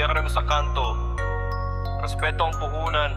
PRM sa kanto. Respeto ang puhunan,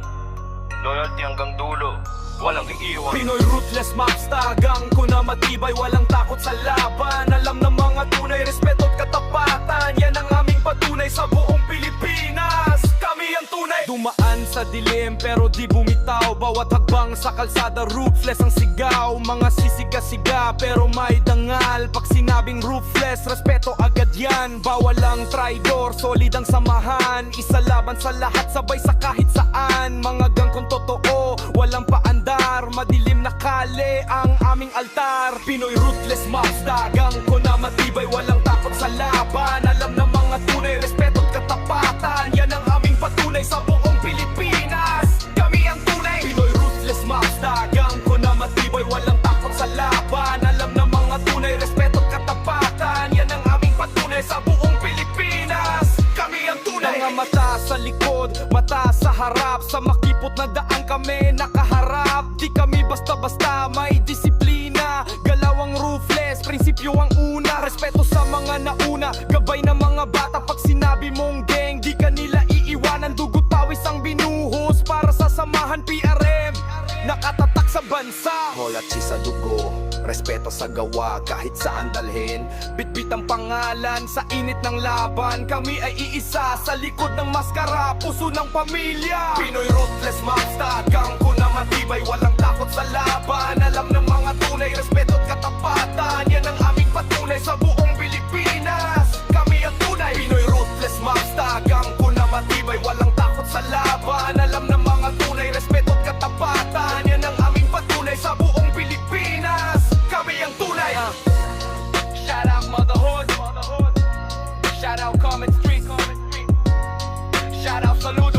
loyalty hanggang dulo, walang iiwan. Pinoy ruthless maps, tagang ko na matibay, walang takot sa laban. Alam ng mga tunay, respeto at katapatan, yan ang aming patunay sa buong Pilipinas. Kami ang tunay. Dumaan sa dilim pero di bumitaw, bawat hagbang sa kalsada ruthless ang sigaw. Mga sisiga-siga pero may dangal, pag sinabing ruthless, respeto agad yan. Bawal ang traidor, solid ang samahan, isa laban sa lahat, sabay sa kahit saan. Mga gangkong totoo, walang paandar, madilim na kale ang aming altar. Pinoy ruthless maps, dagang ko na matibay, walang takot sa laban. Alam ng mga tunay, respeto at katapatan, yan ang aming patunay sa buong Pilipinas. Kami ang tunay. Pinoy ruthless maps, dagang ko na matibay, walang takot sa laban. Alam ng mga tunay, respeto at katapatan, yan ang aming patunay sa buong Pilipinas. Kami ang tunay. Mga mata sa likod, mata sa harap, sa makipot na daan kami nakaharap. Di kami basta-basta, may disiplina. Galaw ang ruthless, prinsipyo ang una. Respeto sa mga nauna, gabay ng mga bata. Pag sinabi mong gang, di ka nila iiwanan. Dugot pawis ang binuhos para sa samahan PRM, nakatatak sa bansa. Holatsi sa dugo, respeto sa gawa, kahit saan dalhin. Bitbit ang pangalan sa init ng laban. Kami ay iisa sa likod ng maskara, puso ng pamilya. Pinoy ruthless maps, tagang ko na matibay, walang takot sa laban. Alam ng mga tunay, respeto at katapatan, yan ang aming patunay sa buong Pilipinas. Kami ang tunay. Pinoy ruthless maps, tagang ko na matibay, walang takot sa laban. Alam ng mga tunay, respeto at katapatan, yan ang aming patunay sa buong Pilipinas. Kami ang tunay. Shout out Motherhood, shout out Common Street, shout out Saludo.